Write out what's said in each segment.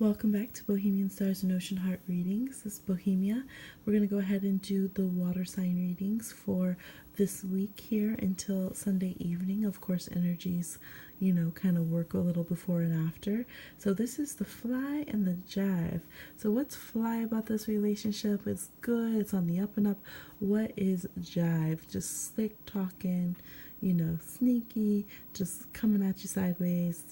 Welcome back to Bohemian Stars and Ocean Heart readings. This is Bohemia. We're going to go ahead and do the water sign readings for this week here until Sunday evening. Of course, energies, kind of work a little before and after. So this is the fly and the jive. So what's fly about this relationship? It's good. It's on the up and up. What is jive? Just slick talking, sneaky, just coming at you sideways.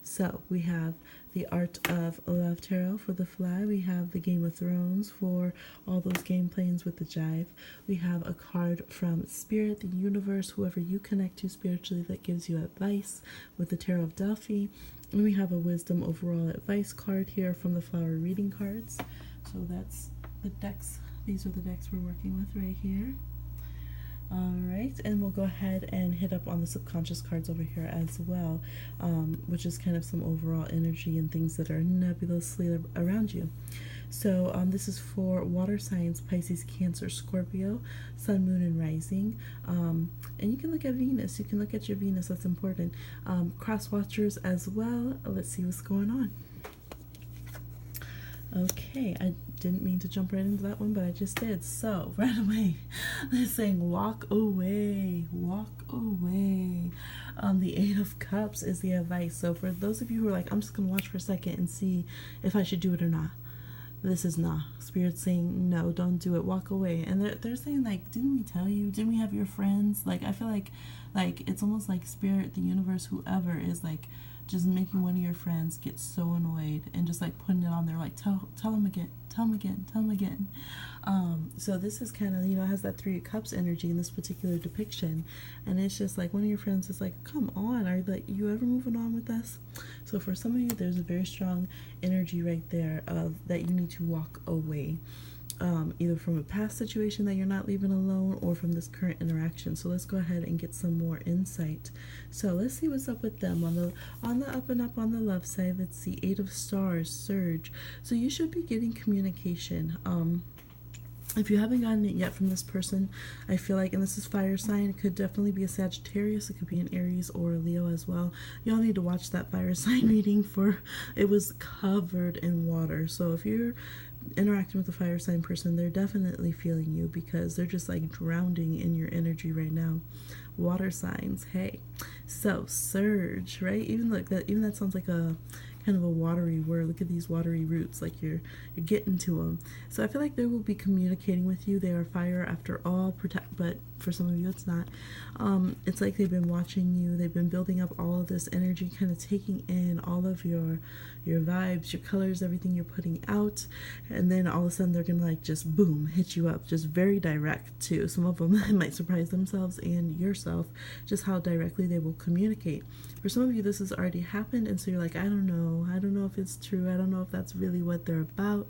So we have the Art of Love Tarot for the fly. We have the Game of Thrones for all those game planes with the jive. We have a card from Spirit, the universe, whoever you connect to spiritually that gives you advice with the Tarot of Delphi. And we have a Wisdom Overall Advice card here from the Flower Reading cards. So that's the decks. These are the decks we're working with right here. Alright, and we'll go ahead and hit up on the subconscious cards over here as well, which is kind of some overall energy and things that are nebulously around you. So this is for water signs: Pisces, Cancer, Scorpio, Sun, Moon, and Rising. And you can look at Venus. You can look at your Venus. That's important. Cross watchers as well. Let's see what's going on. Okay, I didn't mean to jump right into that one, but I just did. So, right away, they're saying walk away, walk away. The Eight of Cups is the advice. So for those of you who are like, I'm just going to watch for a second and see if I should do it or not. This is not. Spirit's saying, no, don't do it. Walk away. And they're saying, like, didn't we tell you? Didn't we have your friends? Like, I feel like it's almost like Spirit, the universe, whoever is, like, just making one of your friends get so annoyed and just like putting it on there, like tell them again, tell them again, tell them again. So this is kind of, has that Three of Cups energy in this particular depiction, and it's just like one of your friends is like, come on, are you ever moving on with us? So for some of you, there's a very strong energy right there of that you need to walk away. Either from a past situation that you're not leaving alone or from this current interaction. So let's go ahead and get some more insight. So let's see what's up with them on the up and up on the love side. Let's see, Eight of Stars, Surge. So you should be getting communication. If you haven't gotten it yet from this person, I feel like, and this is fire sign, it could definitely be a Sagittarius, it could be an Aries or a Leo as well. Y'all need to watch that fire sign reading, for it was covered in water. So if you're interacting with a fire sign person, they're definitely feeling you because they're just like drowning in your energy right now. Water signs, hey. So surge, right? Even that sounds like a kind of a watery word. Look at these watery roots, like you're getting to them. So I feel like they will be communicating with you. They are fire after all, but for some of you it's not. It's like they've been watching you. They've been building up all of this energy, kind of taking in all of your vibes, your colors, everything you're putting out, and then all of a sudden they're gonna like just boom, hit you up, just very direct too. Some of them might surprise themselves and yourself just how directly they will communicate. For some of you, this has already happened, and so you're like, I don't know if it's true, I don't know if that's really what they're about.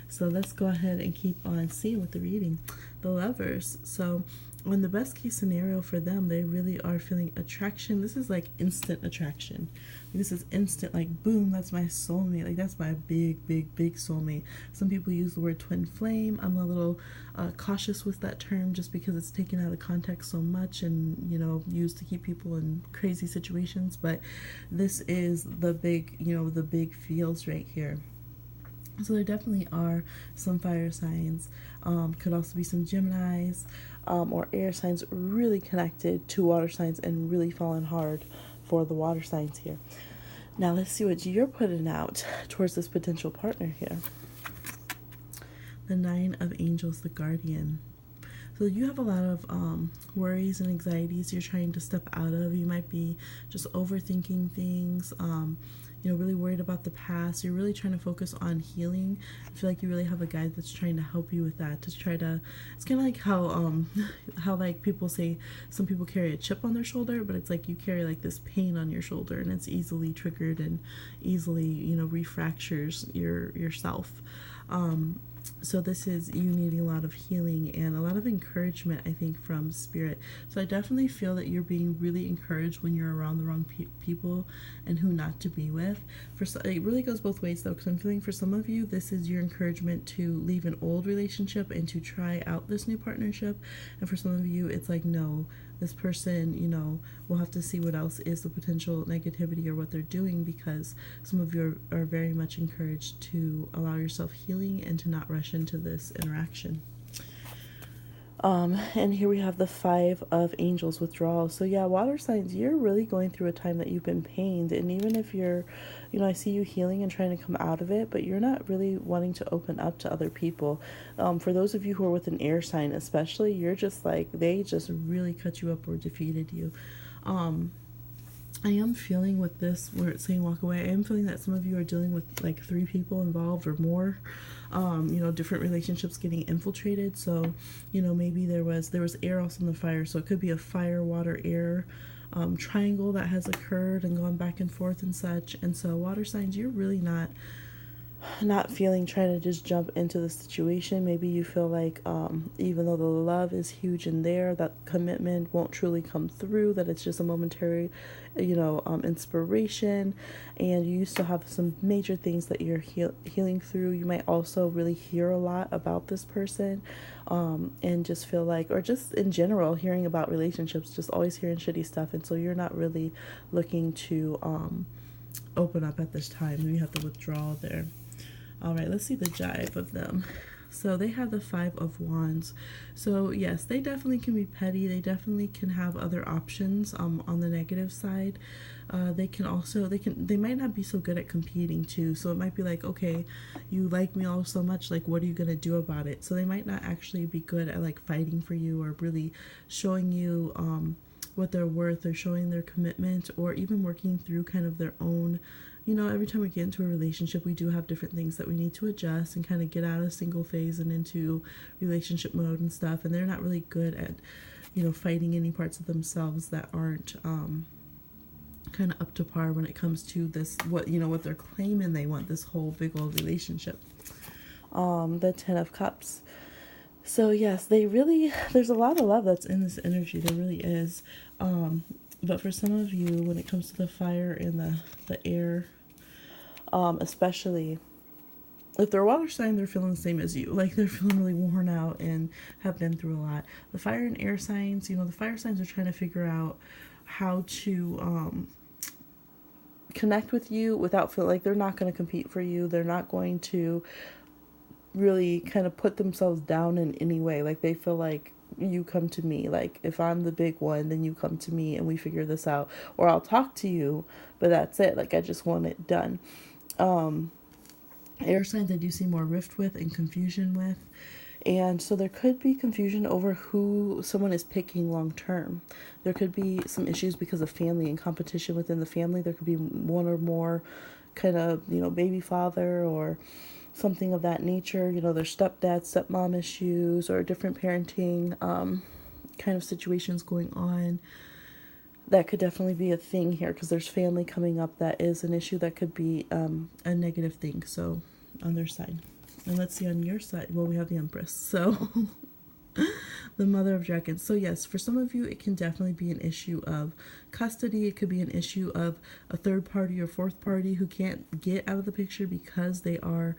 So let's go ahead and keep on seeing with the reading. The Lovers. So on the best case scenario for them, they really are feeling attraction. This is like instant attraction. This is instant, like boom, that's my soulmate. Like that's my big soulmate. Some people use the word twin flame. I'm a little cautious with that term just because it's taken out of context so much and used to keep people in crazy situations. But this is the big, the big feels right here. So there definitely are some fire signs. Could also be some Geminis or air signs really connected to water signs and really falling hard for the water signs here. Now let's see what you're putting out towards this potential partner here. The Nine of Angels, the Guardian. So you have a lot of worries and anxieties you're trying to step out of. You might be just overthinking things, really worried about the past. You're really trying to focus on healing. I feel like you really have a guide that's trying to help you with that, to try to, it's kind of like how like people say some people carry a chip on their shoulder, but it's like you carry like this pain on your shoulder and it's easily triggered and easily, refractures yourself. So this is you needing a lot of healing and a lot of encouragement, I think, from spirit. So I definitely feel that you're being really encouraged when you're around the wrong people and who not to be with. It really goes both ways though, because I'm feeling for some of you this is your encouragement to leave an old relationship and to try out this new partnership, and for some of you it's like, no, this person, we'll have to see what else is the potential negativity or what they're doing, because some of you are very much encouraged to allow yourself healing and to not rush into this interaction. And here we have the 5 of Angels, withdrawal. So yeah, water signs, you're really going through a time that you've been pained. And even if you're, I see you healing and trying to come out of it, but you're not really wanting to open up to other people. For those of you who are with an air sign especially, you're just like, they just really cut you up or defeated you. I am feeling with this, where it's saying walk away, I am feeling that some of you are dealing with like 3 people involved or more. Different relationships getting infiltrated. So, maybe there was air also in the fire. So it could be a fire, water, air triangle that has occurred and gone back and forth and such. And so water signs, you're really not feeling trying to just jump into the situation. Maybe you feel like even though the love is huge in there, that commitment won't truly come through, that it's just a momentary inspiration, and you still have some major things that you're healing through. You might also really hear a lot about this person and just feel like, or just in general hearing about relationships, just always hearing shitty stuff, and so you're not really looking to open up at this time. You have the withdrawal there. All right, let's see the jive of them. So they have the 5 of Wands. So yes, they definitely can be petty. They definitely can have other options on the negative side. They might not be so good at competing too. So it might be like, okay, you like me all so much, like what are you gonna do about it? So they might not actually be good at like fighting for you or really showing you what they're worth, or showing their commitment, or even working through kind of their own. Every time we get into a relationship, we do have different things that we need to adjust and kind of get out of single phase and into relationship mode and stuff. And they're not really good at, fighting any parts of themselves that aren't kind of up to par when it comes to this, what they're claiming they want, this whole big old relationship. The 10 of Cups. So yes, there's a lot of love that's in this energy. There really is. But for some of you, when it comes to the fire and the air, especially if they're water sign, they're feeling the same as you. Like they're feeling really worn out and have been through a lot. The fire and air signs, the fire signs are trying to figure out how to connect with you without feeling like they're not going to compete for you. They're not going to really kind of put themselves down in any way. Like they feel like, you come to me, like if I'm the big one, then you come to me and we figure this out, or I'll talk to you, but that's it. Like I just want it done. Air signs I do see more rift with and confusion with, and so there could be confusion over who someone is picking long term. There could be some issues because of family and competition within the family. There could be one or more kind of baby father or something of that nature. There's stepdad, stepmom issues, or different parenting kind of situations going on. That could definitely be a thing here, because there's family coming up that is an issue that could be a negative thing. So on their side. And let's see on your side. Well, we have the Empress. So the Mother of Dragons. So yes, for some of you, it can definitely be an issue of custody. It could be an issue of a third party or fourth party who can't get out of the picture because they are,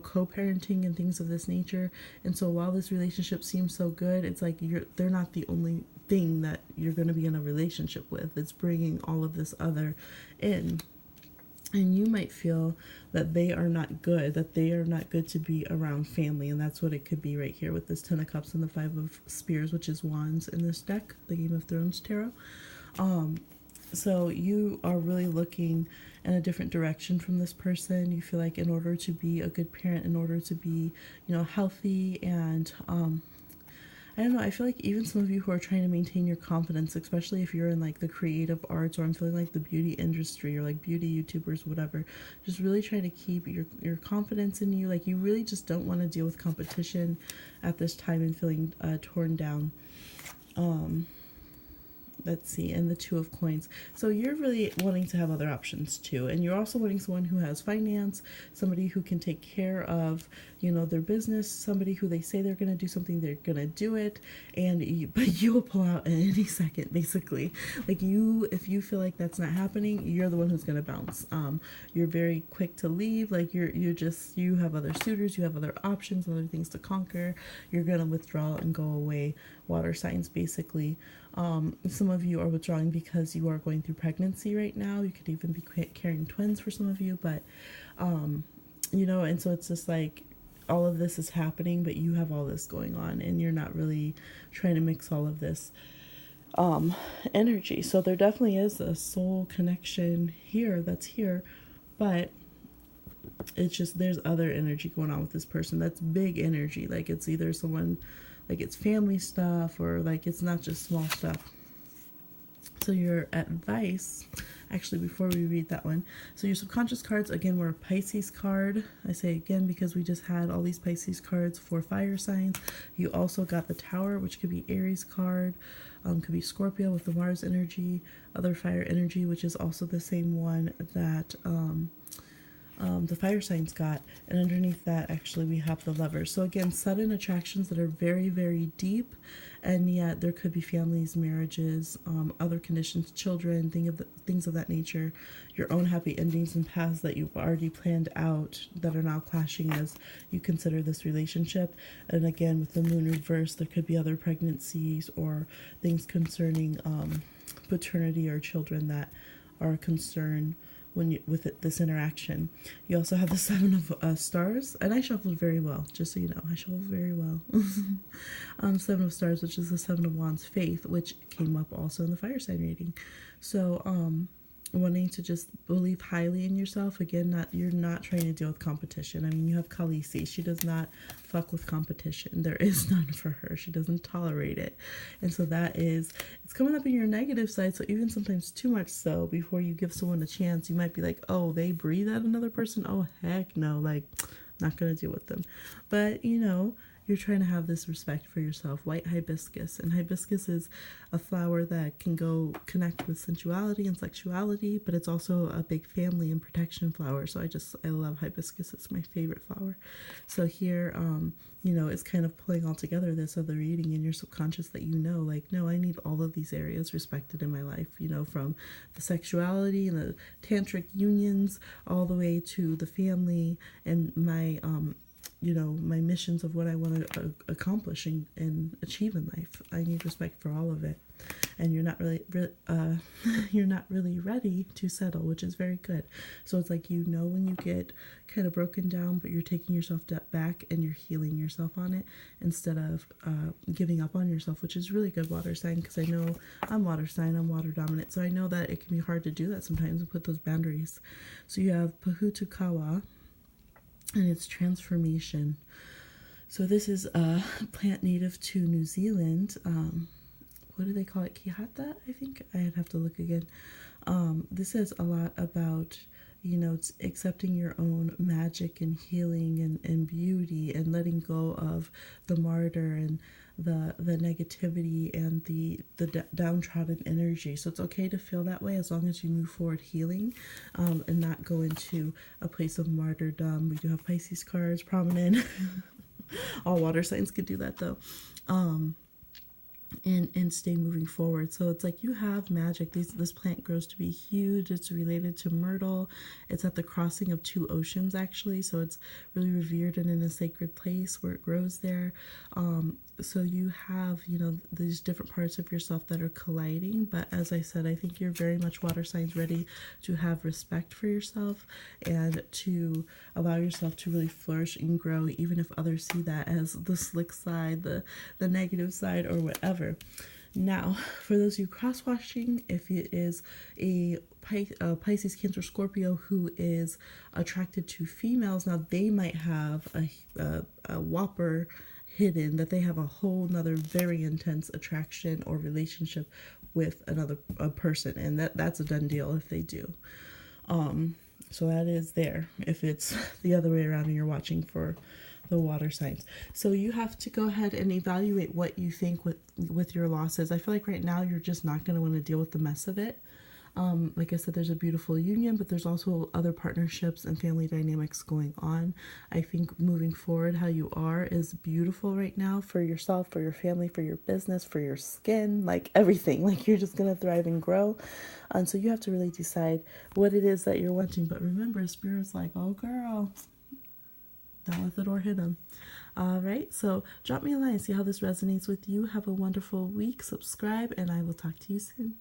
co-parenting and things of this nature. And so while this relationship seems so good, it's like they're not the only thing that you're going to be in a relationship with. It's bringing all of this other in. And you might feel that they are not good, to be around family. And that's what it could be right here with this 10 of Cups and the 5 of Spears, which is Wands in this deck, the Game of Thrones Tarot. So you are really looking in a different direction from this person. You feel like in order to be a good parent, in order to be, healthy and, I don't know, I feel like even some of you who are trying to maintain your confidence, especially if you're in like the creative arts, or I'm feeling like the beauty industry or like beauty YouTubers, whatever, just really trying to keep your confidence in you. Like you really just don't want to deal with competition at this time and feeling torn down. let's see, and the Two of Coins. So you're really wanting to have other options too, and you're also wanting someone who has finance, somebody who can take care of, you know, their business, somebody who they say they're going to do something, they're going to do it, but you will pull out at any second, basically. Like if you feel like that's not happening, you're the one who's going to bounce. You're very quick to leave. Like you have other suitors, you have other options, other things to conquer. You're going to withdraw and go away. Water signs, basically. Some of you are withdrawing because you are going through pregnancy right now. You could even be carrying twins for some of you, but you know, and so it's just like all of this is happening, but you have all this going on, and you're not really trying to mix all of this energy. So there definitely is a soul connection here that's here, but it's just there's other energy going on with this person. That's big energy. Like it's either someone, like it's family stuff, or like it's not just small stuff. So your advice, actually, before we read that one, so your subconscious cards, again, were a Pisces card. I say again because we just had all these Pisces cards for fire signs. You also got the Tower, which could be Aries card, could be Scorpio with the Mars energy, other fire energy, which is also the same one that the fire signs got. And underneath that, actually, we have the Lovers. So again, sudden attractions that are very, very deep, and yet there could be families, marriages, other conditions, children, things of that nature, your own happy endings and paths that you've already planned out that are now clashing as you consider this relationship. And again, with the Moon reverse, there could be other pregnancies or things concerning paternity or children that are a concern this interaction. You also have the Seven of Stars, and I shuffled very well, just so you know. I shuffled very well. Seven of Stars, which is the Seven of Wands, Faith, which came up also in the fire sign reading. So wanting to just believe highly in yourself. Again, you're not trying to deal with competition. I mean, you have Khaleesi. She does not fuck with competition. There is none for her. She doesn't tolerate it. And so it's coming up in your negative side. So even sometimes too much so, before you give someone a chance, you might be like, oh, they breathe at another person? Oh, heck no. Like, not going to deal with them. But, you know, you're trying to have this respect for yourself. White hibiscus. And hibiscus is a flower that can go connect with sensuality and sexuality, but it's also a big family and protection flower. So I love hibiscus. It's my favorite flower. So here, you know, it's kind of pulling all together this other reading in your subconscious that you know, like, no, I need all of these areas respected in my life, you know, from the sexuality and the tantric unions all the way to the family and my, you know, my missions of what I want to accomplish and achieve in life. I need respect for all of it. And you're not really ready to settle, which is very good. So it's like, you know, when you get kind of broken down, but you're taking yourself back and you're healing yourself on it instead of giving up on yourself, which is really good, water sign, because I know I'm water sign, I'm water dominant. So I know that it can be hard to do that sometimes and put those boundaries. So you have Pahutukawa, and it's transformation. So this is a plant native to New Zealand. What do they call it? Kihata, I think. I'd have to look again. This says a lot about, you know, it's accepting your own magic and healing and beauty and letting go of the martyr and the negativity and the downtrodden energy. So it's okay to feel that way as long as you move forward healing and not go into a place of martyrdom. We do have Pisces cards prominent. All water signs could do that though. And stay moving forward. So it's like you have magic. This plant grows to be huge. It's related to myrtle. It's at the crossing of two oceans, actually. So it's really revered and in a sacred place where it grows there. So you have, you know, these different parts of yourself that are colliding. But as I said, I think you're very much water signs ready to have respect for yourself and to allow yourself to really flourish and grow, even if others see that as the slick side, the negative side, or whatever. Now, for those of you cross-watching, if it is a Pisces, Cancer, Scorpio who is attracted to females, now they might have a whopper hidden, that they have a whole nother very intense attraction or relationship with another person, and that's a done deal if they do. So that is there. If it's the other way around and you're watching for the water signs. So you have to go ahead and evaluate what you think with your losses. I feel like right now you're just not going to want to deal with the mess of it. Like I said, there's a beautiful union, but there's also other partnerships and family dynamics going on. I think moving forward, how you are is beautiful right now for yourself, for your family, for your business, for your skin, like everything. Like you're just going to thrive and grow. And so you have to really decide what it is that you're wanting. But remember, Spirit's like, oh girl, don't let the door hit them. All right, so drop me a line, see how this resonates with you. Have a wonderful week. Subscribe, and I will talk to you soon.